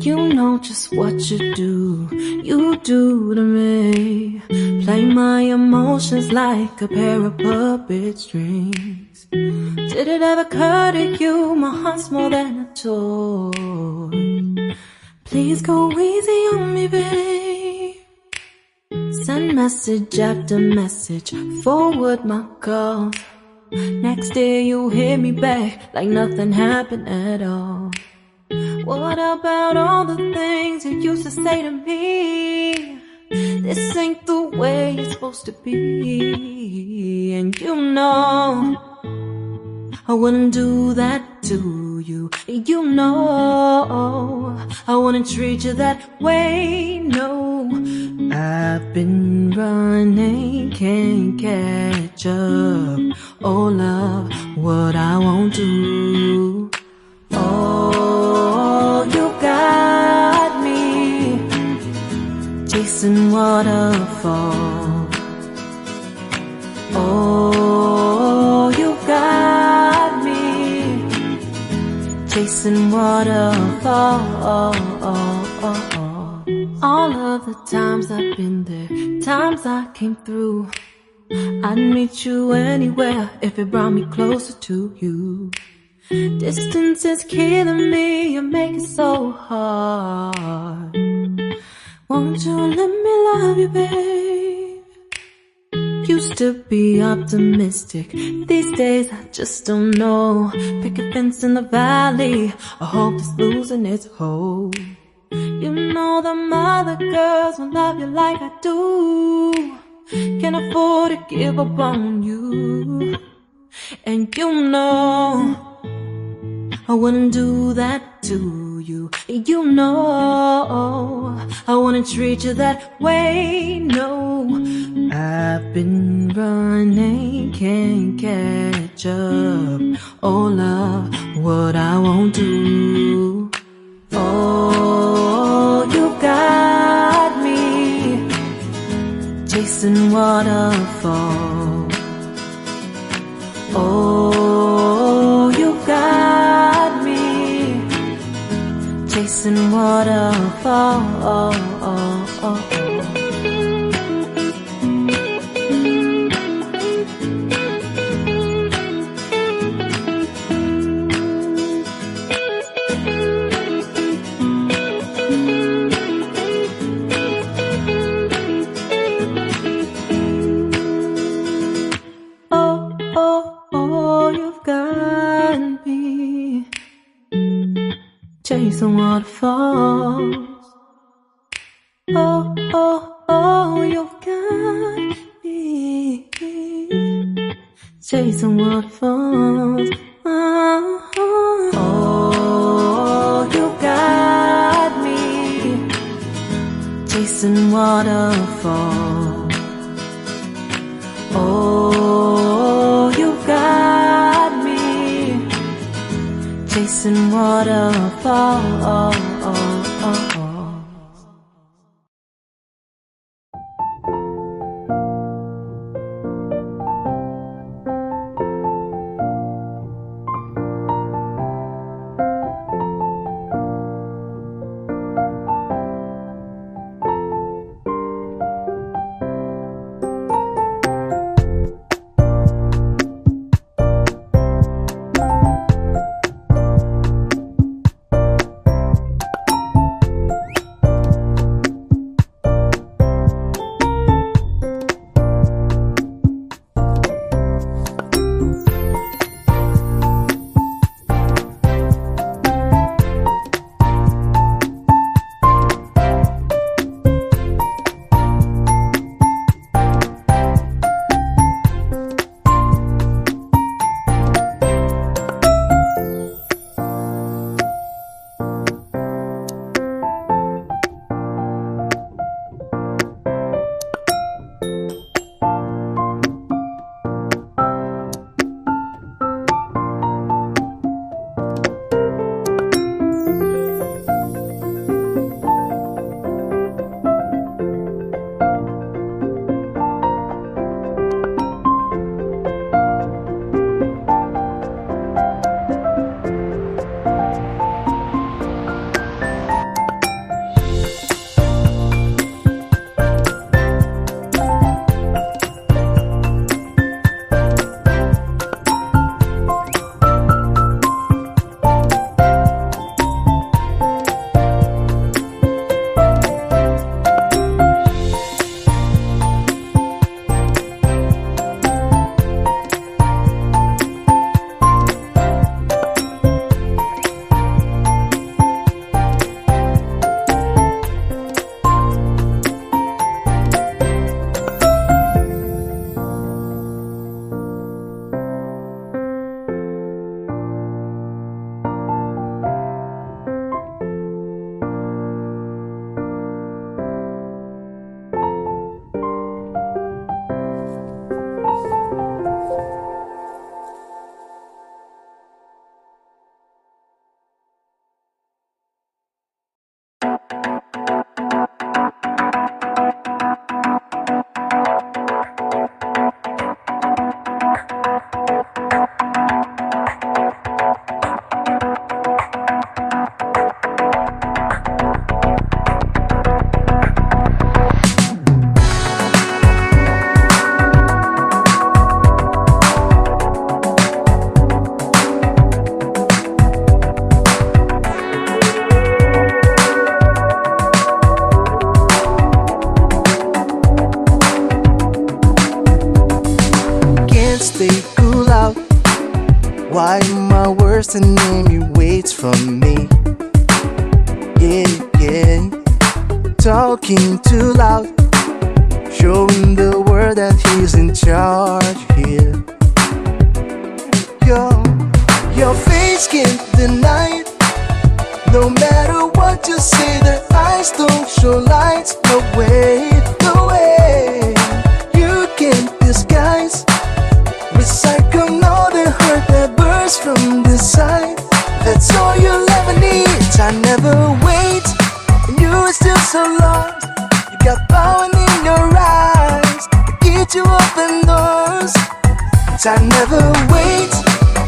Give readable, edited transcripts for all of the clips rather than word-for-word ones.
You know just what you do to me. Play my emotions like a pair of puppet strings. Did it ever occur to you my heart's more than a toy? Please go easy on me, babe. Send message after message, forward my calls. Next day you hit me back like nothing happened at all. What about all the things you used to say to me? This ain't the way it's supposed to be. And you know I wouldn't do that to you. You know I wouldn't treat you that way, no. I've been running, can't catch up. Oh love, what I won't do. Oh, you got me chasing waterfalls. Oh, you got me chasing waterfalls. All of the times I've been there, times I came through, I'd meet you anywhere if it brought me closer to you. Distance is killing me, you make it so hard. Won't you let me love you, babe? Used to be optimistic, these days I just don't know. Pick a fence in the valley, I hope it's losing its hold. You know them other girls won't love you like I do. Can't afford to give up on you. And you know I wouldn't do that to you. You know I wouldn't treat you that way, no. I've been running, can't catch up. Oh love, what I won't do. Oh, you got me chasing waterfalls. Oh, you got me chasing waterfalls. Chasing waterfalls. Oh, oh, oh, you've got me chasing waterfalls. Oh, oh, you got me chasing waterfalls. Oh, you got me chasing waterfalls. can't stay cool out. Why my worst enemy waits for me? Yeah, yeah. Talking too loud, showing the world that he's in charge here. Your face can't deny it. No matter what you say, their eyes don't show lights. No way, no way. You can't disguise. Recycle all the hurt that bursts from the side. That's all you'll ever need. I never wait, and you are still so lost. You got power in your eyes to get you open doors. I never wait,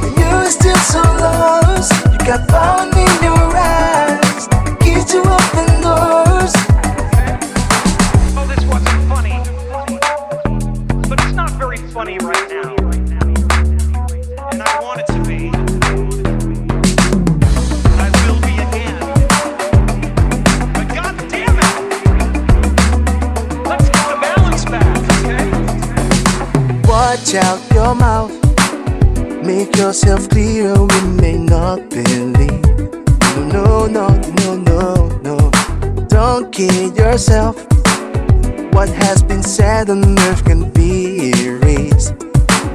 and you are still so lost. You got power in your eyes to get you open doors. Oh, this wasn't funny, but it's not very funny right now. And I want it to be. And I will be again. But God damn it! Let's get the balance back, okay? Watch out your mouth. Make yourself clear, we may not believe. No, no, no, no, no. Don't kid yourself. What has been said on earth can be erased.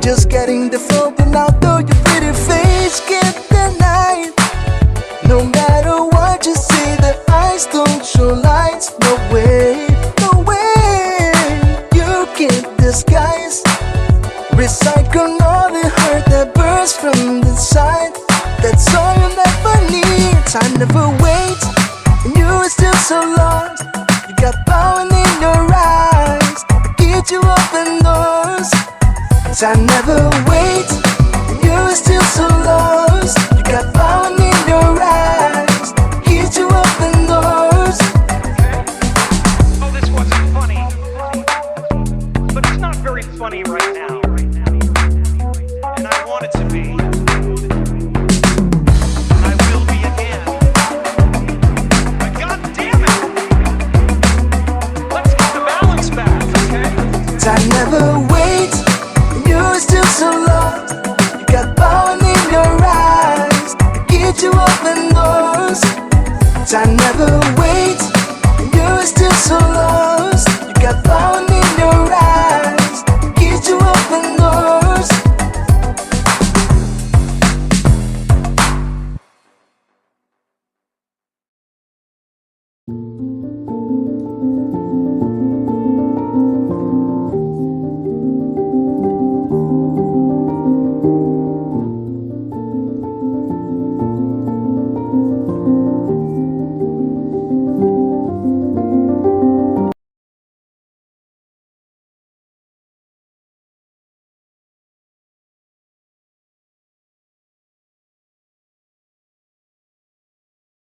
Just getting the phone out, though your pretty face can't deny it. No matter what you say, the eyes don't show lights. No way, no way. You can't disguise. Recycle all the hurt that bursts from the side. That's all you'll ever need. I never wait, and you are still so lost. You got power in your eyes to get you open doors. I never wait, and you are still so lost. You got power in your eyes to get you open doors. Oh, this wasn't funny, but it's not very funny right now. And I want it to be.